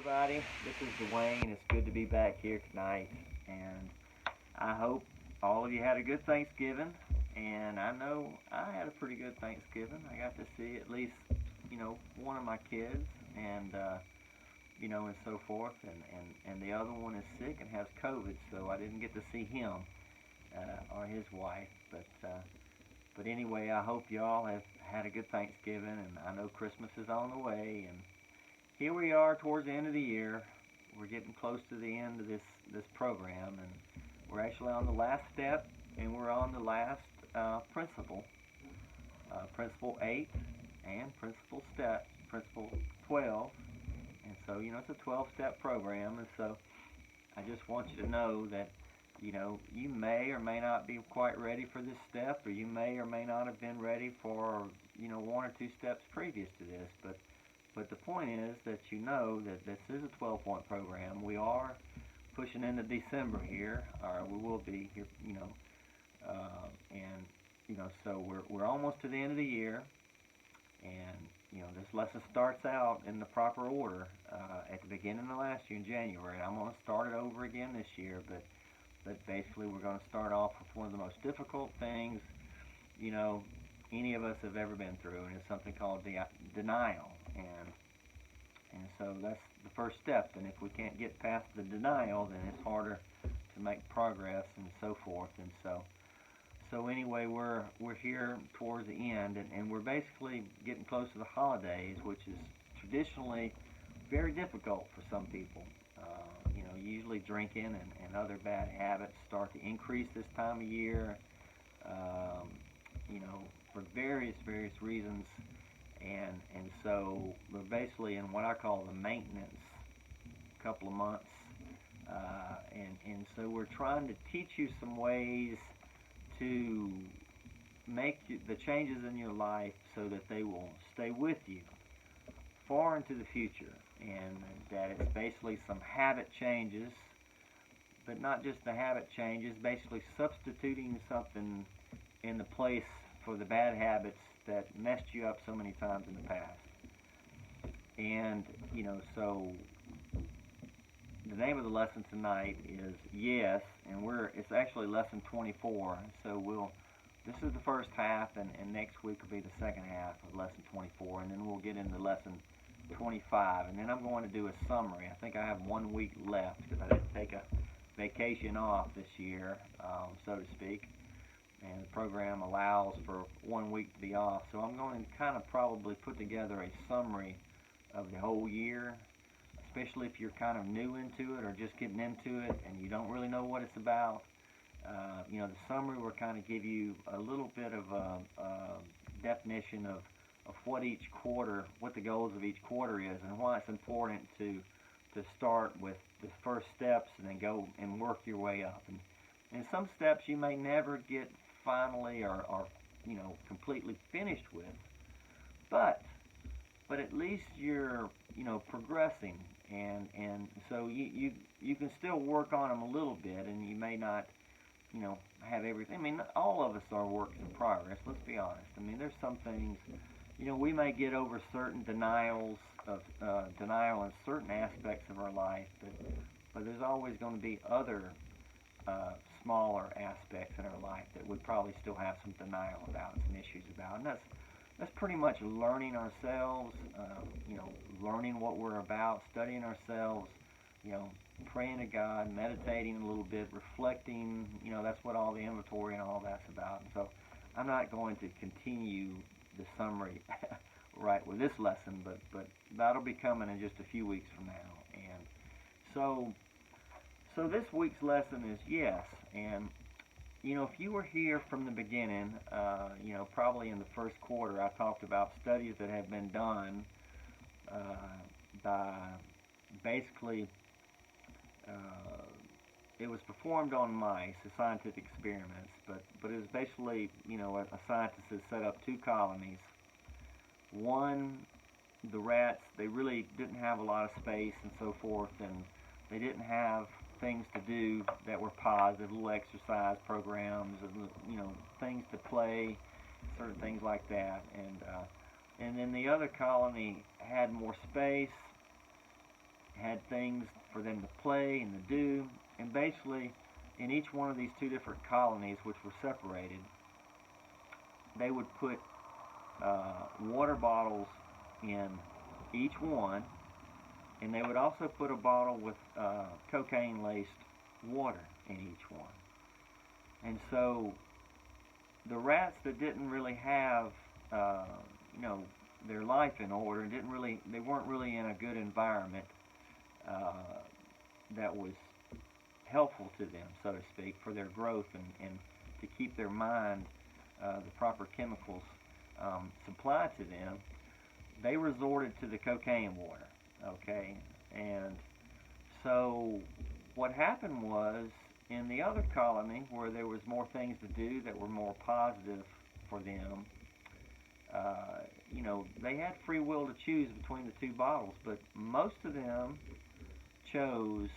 everybody. This is Dwayne. It's good to be back here tonight, and I hope all of you had a good Thanksgiving. And I know I had a pretty good Thanksgiving. I got to see at least, one of my kids, and and so forth. And the other one is sick and has COVID, so I didn't get to see him or his wife. But anyway, I hope y'all have had a good Thanksgiving, and I know Christmas is on the way, and here we are towards the end of the year. We're getting close to the end of this program, and we're actually on the last step, and we're on the last principle, principle 8, and principle 12. And so, it's a 12-step program, and so I just want you to know that, you may or may not be quite ready for this step, or you may or may not have been ready for, one or two steps previous to this, but the point is that you know that this is a 12-point program. We are pushing into December here, or we will be here, so we're almost to the end of the year, and this lesson starts out in the proper order at the beginning of last year in January, and I'm going to start it over again this year, but basically we're going to start off with one of the most difficult things, any of us have ever been through, and it's something called denial. And so that's the first step, and if we can't get past the denial, then it's harder to make progress and so forth. And so anyway, we're here towards the end, and we're basically getting close to the holidays, which is traditionally very difficult for some people. Usually drinking and other bad habits start to increase this time of year, for various reasons. And so we're basically in what I call the maintenance couple of months, and so we're trying to teach you some ways to make the changes in your life so that they will stay with you far into the future, and that it's basically some habit changes, but not just the habit changes, basically substituting something in the place for the bad habits that messed you up so many times in the past. And, so the name of the lesson tonight is Yes, and it's actually lesson 24. So this is the first half, and next week will be the second half of lesson 24, and then we'll get into lesson 25, and then I'm going to do a summary. I think I have 1 week left because I didn't take a vacation off this year, so to speak. And the program allows for 1 week to be off. So I'm going to kind of probably put together a summary of the whole year, especially if you're kind of new into it or just getting into it and you don't really know what it's about. The summary will kind of give you a little bit of a definition of what the goals of each quarter is, and why it's important to start with the first steps and then go and work your way up. And some steps you may never get finally or completely finished with, but at least you're progressing, and so you can still work on them a little bit, and you may not have everything. I mean, all of us are works in progress, let's be honest. I mean, there's some things we may get over certain denial in certain aspects of our life, but there's always going to be other smaller aspects in our life that we probably still have some denial about, some issues about, and that's pretty much learning ourselves, learning what we're about, studying ourselves, praying to God, meditating a little bit, reflecting. That's what all the inventory and all that's about. And so I'm not going to continue the summary right with this lesson, but that'll be coming in just a few weeks from now. And so this week's lesson is Yes. And if you were here from the beginning, probably in the first quarter, I talked about studies that have been done by basically it was performed on mice, a scientific experiments, but it was basically, a scientist had set up 2 colonies. One, the rats, they really didn't have a lot of space and so forth, and they didn't have things to do that were positive, little exercise programs, and things to play, certain things like that. And then the other colony had more space, had things for them to play and to do. And basically, in each one of these two different colonies, which were separated, they would put water bottles in each one, and they would also put a bottle with cocaine-laced water in each one. And so the rats that didn't really have, you know, their life in order, they weren't really in a good environment that was helpful to them, so to speak, for their growth and to keep their mind, the proper chemicals supplied to them. They resorted to the cocaine water, okay? And so what happened was, in the other colony, where there was more things to do that were more positive for them, you know, they had free will to choose between the two bottles, but most of them chose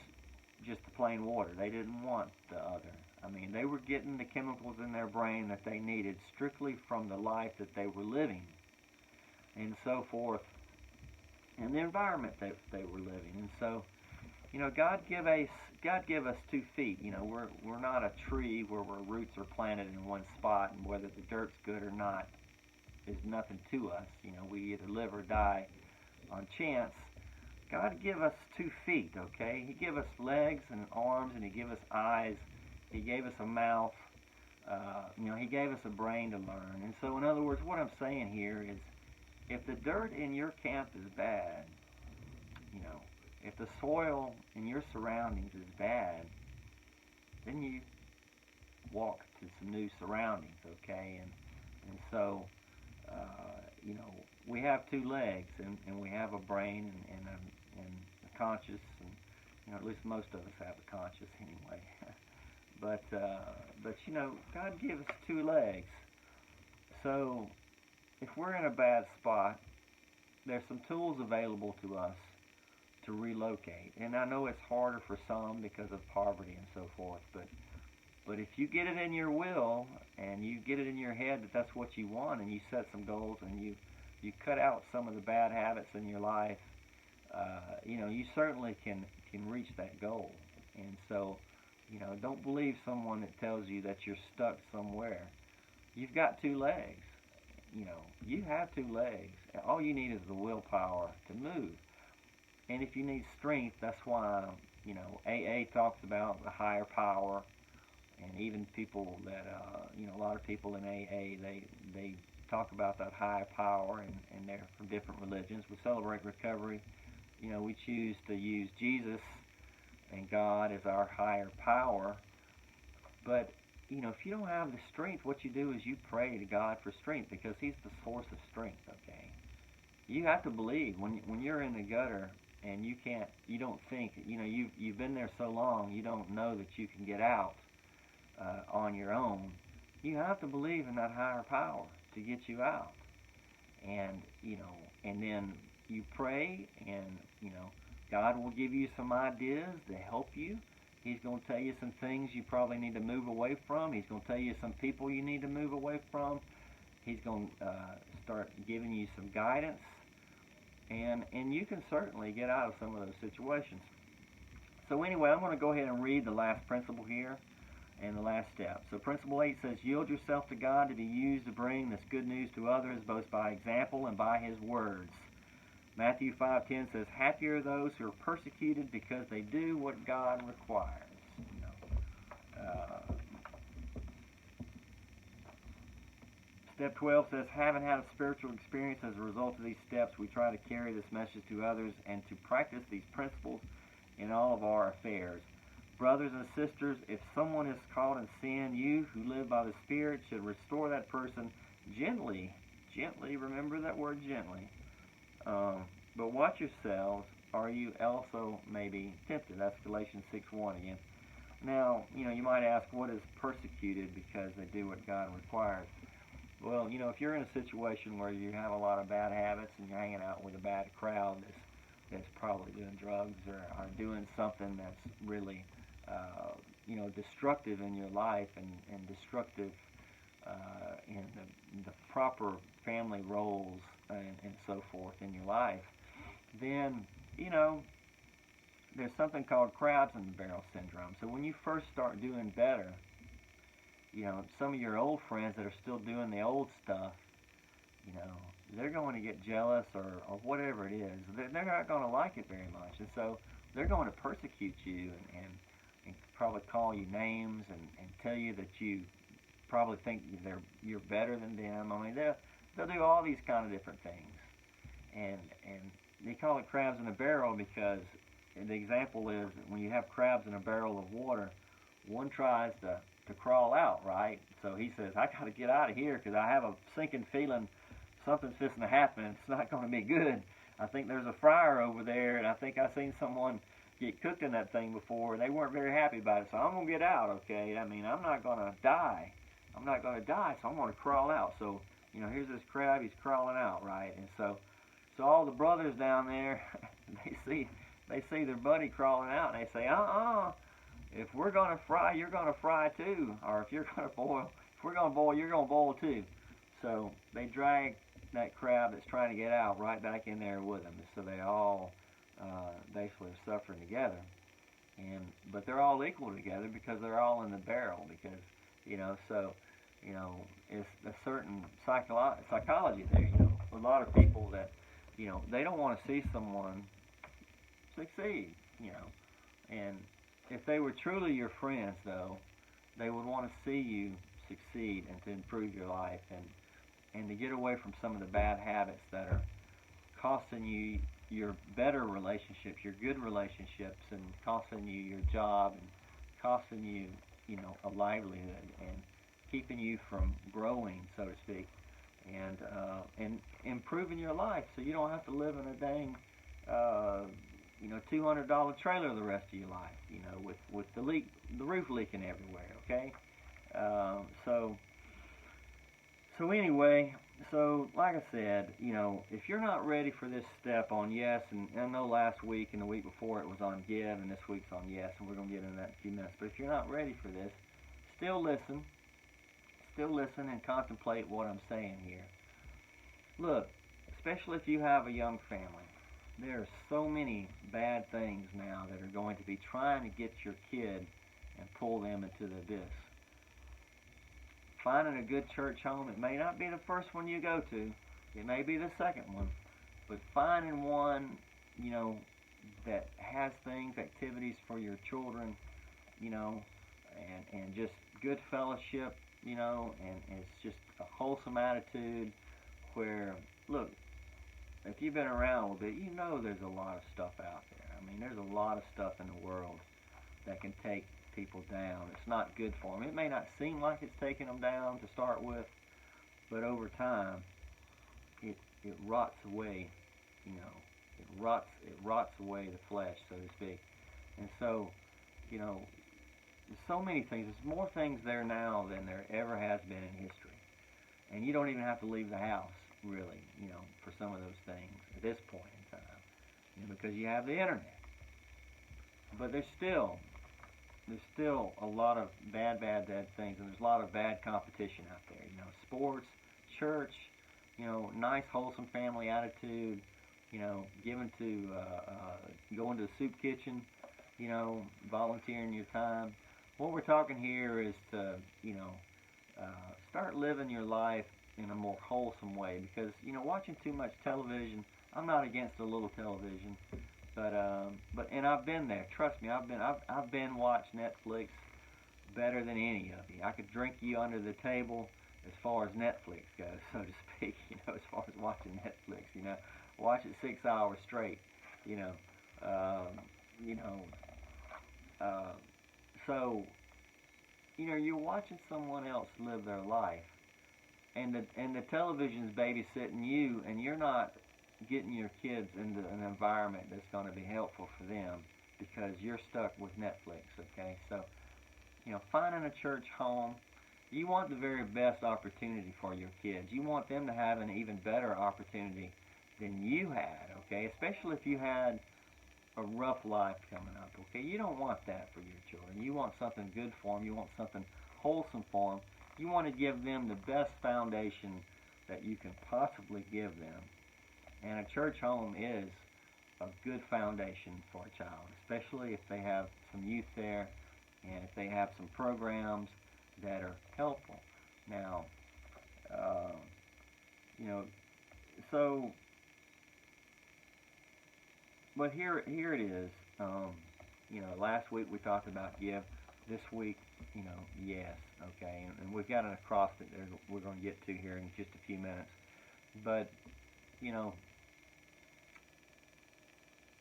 just the plain water. They didn't want the other. I mean, they were getting the chemicals in their brain that they needed strictly from the life that they were living, and so forth, and the environment that they were living. And so, you know, God give us 2 feet. You know, we're not a tree where our roots are planted in one spot, and whether the dirt's good or not is nothing to us. You know, we either live or die on chance. God give us 2 feet, okay? He give us legs and arms, and He give us eyes. He gave us a mouth. You know, He gave us a brain to learn. And so, in other words, what I'm saying here is, if the dirt in your camp is bad, you know, if the soil in your surroundings is bad, then you walk to some new surroundings, okay? And so, you know, we have 2 legs, and we have a brain and a conscience, and, you know, at least most of us have a conscience anyway. but you know, God gives us 2 legs. So if we're in a bad spot, there's some tools available to us to relocate. And I know it's harder for some because of poverty and so forth, but if you get it in your will and you get it in your head that that's what you want, and you set some goals, and you cut out some of the bad habits in your life, you know, you certainly can reach that goal. And so, you know, don't believe someone that tells you that you're stuck somewhere. You've got 2 legs. You know, you have 2 legs. All you need is the willpower to move. And if you need strength, that's why, you know, AA talks about the higher power. And even people that, you know, a lot of people in AA, they talk about that higher power, and they're from different religions. We Celebrate Recovery. You know, we choose to use Jesus and God as our higher power. But, you know, if you don't have the strength, what you do is you pray to God for strength, because He's the source of strength, okay? You have to believe when you're in the gutter and you don't think, you know, you've been there so long, you don't know that you can get out on your own. You have to believe in that higher power to get you out. And, you know, and then you pray, and, you know, God will give you some ideas to help you. He's going to tell you some things you probably need to move away from. He's going to tell you some people you need to move away from. He's going to start giving you some guidance. And you can certainly get out of some of those situations. So anyway, I'm going to go ahead and read the last principle here and the last step. So principle 8 says, yield yourself to God to be used to bring this good news to others, both by example and by His words. Matthew 5:10 says, happy are those who are persecuted because they do what God requires. You know, Step 12 says, having had a spiritual experience as a result of these steps, we try to carry this message to others and to practice these principles in all of our affairs. Brothers and sisters, if someone is caught in sin, you who live by the Spirit should restore that person gently. Gently, remember that word gently. But watch yourselves, or you also may be tempted. That's Galatians 6:1 again. Now, you know, you might ask, what is persecuted because they do what God requires? Well, you know, if you're in a situation where you have a lot of bad habits and you're hanging out with a bad crowd that's probably doing drugs or doing something that's really, you know, destructive in your life and destructive in the proper family roles and so forth in your life, then, you know, there's something called crabs in the barrel syndrome. So when you first start doing better, some of your old friends that are still doing the old stuff, they're going to get jealous or whatever it is. They're not going to like it very much. And so they're going to persecute you and probably call you names and tell you that you probably think you're better than them. I mean, they'll do all these kind of different things. And they call it crabs in a barrel because the example is that when you have crabs in a barrel of water, one tries to crawl out, right? So he says, I got to get out of here because I have a sinking feeling something's fixing to happen. It's not going to be good. I think there's a fryer over there, and I think I've seen someone get cooked in that thing before, and they weren't very happy about it. So I'm going to get out, okay? I mean, I'm not going to die. I'm not going to die, so I'm going to crawl out. So, here's this crab. He's crawling out, right? And so all the brothers down there, they see their buddy crawling out, and they say, if we're going to fry, you're going to fry too. Or if you're going to boil, if we're going to boil, you're going to boil too. So they drag that crab that's trying to get out right back in there with them. So they all basically are suffering together. But they're all equal together because they're all in the barrel. Because, it's a certain psychology there. A lot of people that, they don't want to see someone succeed, and if they were truly your friends, though, they would want to see you succeed and to improve your life and to get away from some of the bad habits that are costing you your better relationships, your good relationships, and costing you your job and costing you, a livelihood and keeping you from growing, so to speak, and improving your life so you don't have to live in a dang $200 trailer the rest of your life, with the roof leaking everywhere, okay? So anyway, like I said, if you're not ready for this step on yes, and I know last week and the week before it was on give, and this week's on yes, and we're going to get into that in a few minutes, but if you're not ready for this, still listen and contemplate what I'm saying here. Look, especially if you have a young family, there are so many bad things now that are going to be trying to get your kid and pull them into the abyss. Finding a good church home, it may not be the first one you go to, it may be the second one, but finding one, that has things, activities for your children, and just good fellowship, and it's just a wholesome attitude where, look, if you've been around a little bit, there's a lot of stuff out there. I mean, there's a lot of stuff in the world that can take people down. It's not good for them. It may not seem like it's taking them down to start with, but over time, it rots away, it rots away the flesh, so to speak. And so, there's so many things. There's more things there now than there ever has been in history. And you don't even have to leave the house, really, for some of those things at this point in time, because you have the internet. But there's still a lot of bad things, and there's a lot of bad competition out there. Sports, church, nice wholesome family attitude, giving to going to the soup kitchen, volunteering your time. What we're talking here is to, start living your life in a more wholesome way, because watching too much television, I'm not against a little television, but and I've been there. Trust me, I've been watched Netflix better than any of you. I could drink you under the table as far as Netflix goes, so to speak. As far as watching Netflix, watch it 6 hours straight. So you're watching someone else live their life, and the television's babysitting you, and you're not getting your kids into an environment that's going to be helpful for them because you're stuck with Netflix, okay? So, finding a church home, you want the very best opportunity for your kids. You want them to have an even better opportunity than you had, okay? Especially if you had a rough life coming up, okay? You don't want that for your children. You want something good for them. You want something wholesome for them. You want to give them the best foundation that you can possibly give them. And a church home is a good foundation for a child, especially if they have some youth there and if they have some programs that are helpful. Now, uh, you know, so, but here it is. Last week we talked about give. This week, yes, okay, and we've got an acrostic that we're going to get to here in just a few minutes. But you know,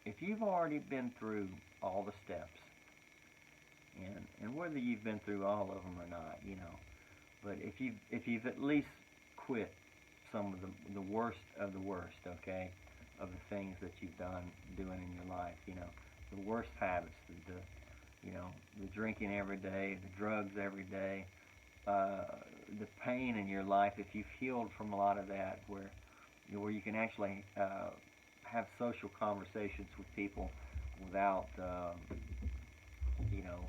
if you've already been through all the steps, and whether you've been through all of them or not, but if you've at least quit some of the worst of the worst, okay, of the things that you've doing in your life, the worst habits, the drinking every day, the drugs every day, the pain in your life. If you've healed from a lot of that, where you can actually have social conversations with people without you know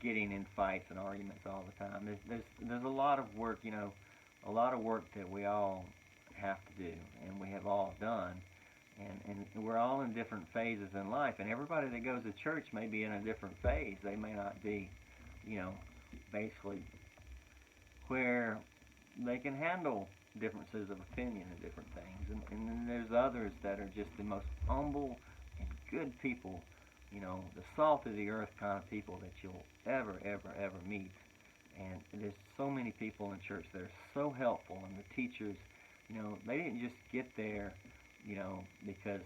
getting in fights and arguments all the time. There's a lot of work, a lot of work that we all have to do, and we have all done, and we're all in different phases in life, and everybody that goes to church may be in a different phase. They may not be, basically where they can handle differences of opinion and different things, and then there's others that are just the most humble and good people, the salt of the earth kind of people that you'll ever meet. And there's so many people in church that are so helpful, and the teachers, they didn't just get there, because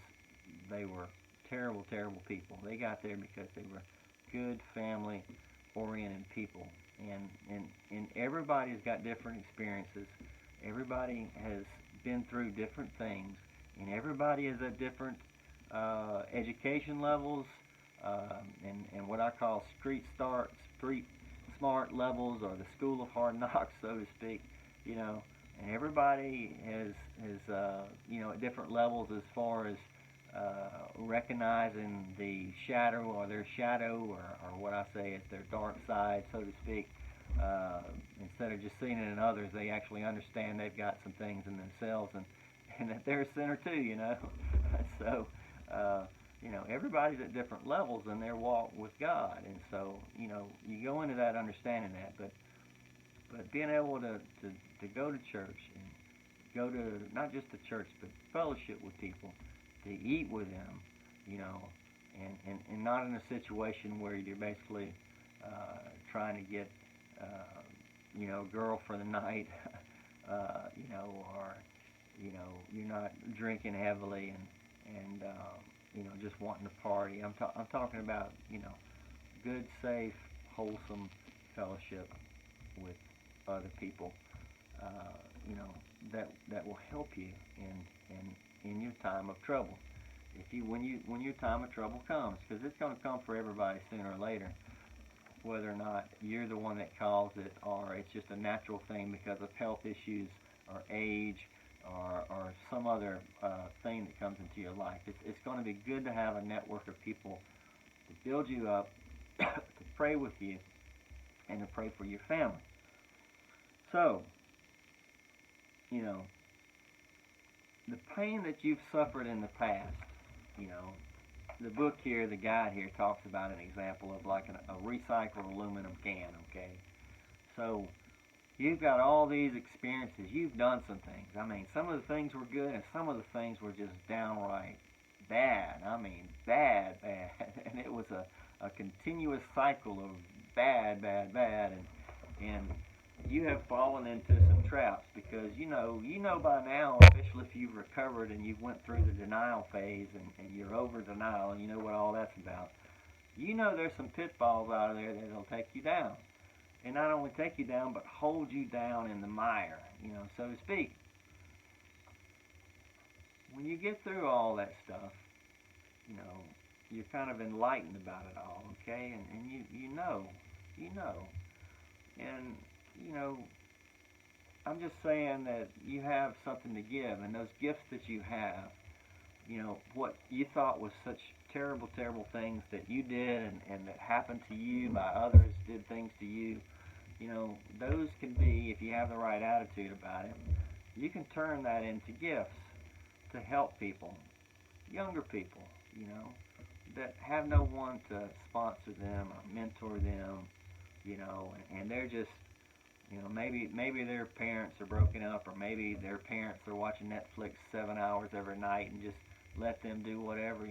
they were terrible people. They got there because they were good, family-oriented people, and everybody's got different experiences. Everybody has been through different things, and everybody is at different education levels, and what I call street smart levels, or the school of hard knocks, so to speak, and everybody is at different levels as far as recognizing the shadow, or their shadow, or what I say is their dark side, so to speak. Instead of just seeing it in others, they actually understand they've got some things in themselves, and that they're a sinner too, So, everybody's at different levels in their walk with God, and so, you go into that understanding that, but being able to go to church, and go to not just the church, but fellowship with people, to eat with them, and not in a situation where you're basically trying to get a girl for the night, or you're not drinking heavily and just wanting to party. I'm talking about good, safe, wholesome fellowship with other people, that will help you in your time of trouble. When your time of trouble comes, because it's going to come for everybody sooner or later, whether or not you're the one that caused it, or it's just a natural thing because of health issues, or age, or some other thing that comes into your life. It's going to be good to have a network of people to build you up, to pray with you, and to pray for your family. So, the pain that you've suffered in the past, the book here, the guide here, talks about an example of like a recycled aluminum can, okay? So, you've got all these experiences. You've done some things. I mean, some of the things were good, and some of the things were just downright bad. I mean, bad. And it was a continuous cycle of bad, and you have fallen into some traps, because you know by now, especially if you've recovered and you've went through the denial phase, and you're over denial, and you know what all that's about. There's some pitfalls out of there that'll take you down. And not only take you down, but hold you down in the mire, so to speak. When you get through all that stuff, you're kind of enlightened about it all, okay? And you know. And, I'm just saying that you have something to give, and those gifts that you have, what you thought was such terrible things that you did, and that happened to you by others, did things to you, those can be, if you have the right attitude about it, you can turn that into gifts to help people, younger people, you know, that have no one to sponsor them or mentor them, you know, and they're just, you know, maybe their parents are broken up, or maybe their parents are watching Netflix 7 hours every night and just let them do whatever,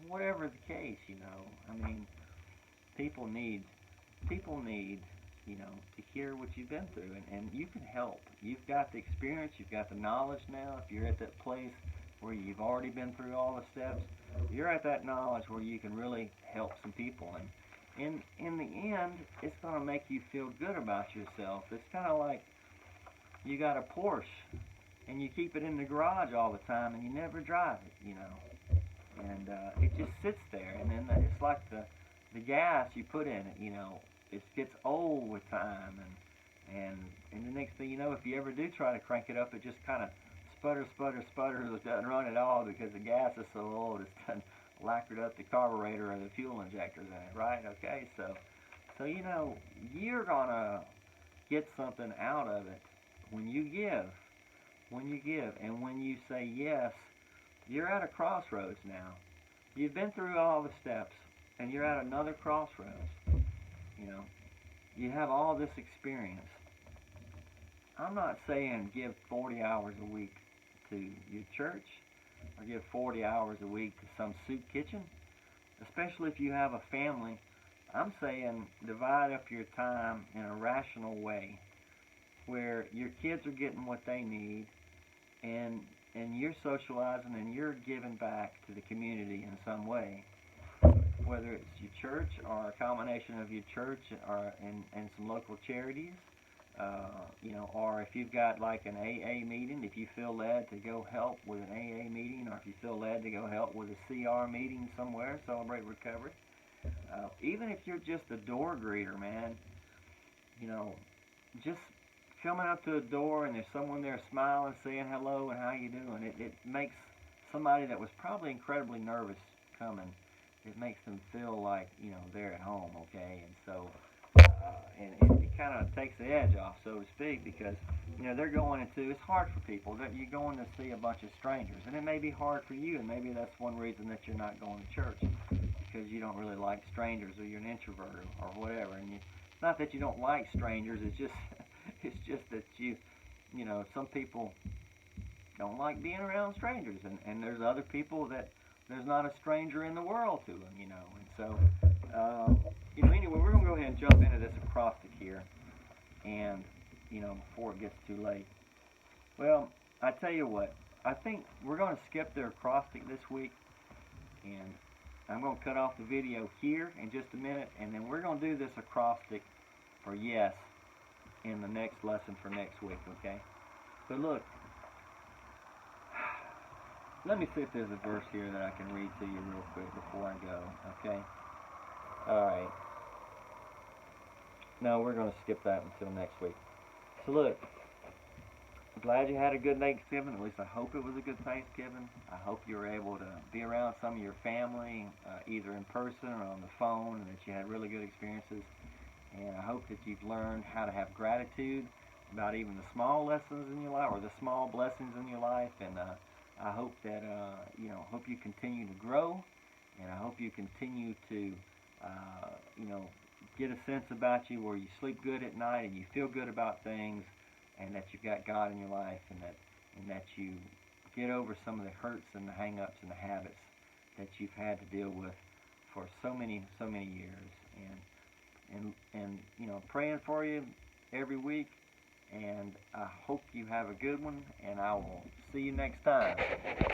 whatever the case, you know. I mean, people need people need, to hear what you've been through, and you can help. You've got the experience, you've got the knowledge now. If you're at that place where you've already been through all the steps, you're at that knowledge where you can really help some people. And in the end, it's going to make you feel good about yourself. It's kind of like you got a Porsche and you keep it in the garage all the time and you never drive it, and it just sits there. And then it's like the gas you put in it, it gets old with time, and the next thing you know, if you ever do try to crank it up, it just kind of sputters, it doesn't run at all because the gas is so old. It's done lacquered up the carburetor or the fuel injectors in it, right? Okay, so you're gonna get something out of it when you give, and when you say yes. You're at a crossroads now. You've been through all the steps, and you're at another crossroads. You have all this experience. I'm not saying give 40 hours a week to your church or give 40 hours a week to some soup kitchen, especially if you have a family. I'm saying divide up your time in a rational way where your kids are getting what they need, and you're socializing and you're giving back to the community in some way, whether it's your church or a combination of your church and some local charities, or if you've got like an AA meeting, if you feel led to go help with an AA meeting, or if you feel led to go help with a CR meeting somewhere, Celebrate Recovery. Even if you're just a door greeter, man, just coming up to a door and there's someone there smiling, saying hello and how you doing, it makes somebody that was probably incredibly nervous coming, it makes them feel like, they're at home, okay? And so, and it kind of takes the edge off, so to speak, because, they're going into, it's hard for people, that you're going to see a bunch of strangers, and it may be hard for you, and maybe that's one reason that you're not going to church, because you don't really like strangers, or you're an introvert, or whatever, and it's not that you don't like strangers, it's just, it's just that some people don't like being around strangers, and there's other people that there's not a stranger in the world to them, and so, anyway, we're going to go ahead and jump into this acrostic here, and, before it gets too late. Well, I tell you what, I think we're going to skip the acrostic this week, and I'm going to cut off the video here in just a minute, and then we're going to do this acrostic for yes in the next lesson for next week, okay? But look, let me see if there's a verse here that I can read to you real quick before I go, okay? Alright. No, we're going to skip that until next week. So look, I'm glad you had a good Thanksgiving. At least I hope it was a good Thanksgiving. I hope you were able to be around some of your family, either in person or on the phone, and that you had really good experiences. And I hope that you've learned how to have gratitude about even the small lessons in your life, or the small blessings in your life. And I hope that, hope you continue to grow. And I hope you continue to, get a sense about you where you sleep good at night and you feel good about things, and that you've got God in your life, and that you get over some of the hurts and the hang-ups and the habits that you've had to deal with for so many years. And praying for you every week, and I hope you have a good one, and I will see you next time.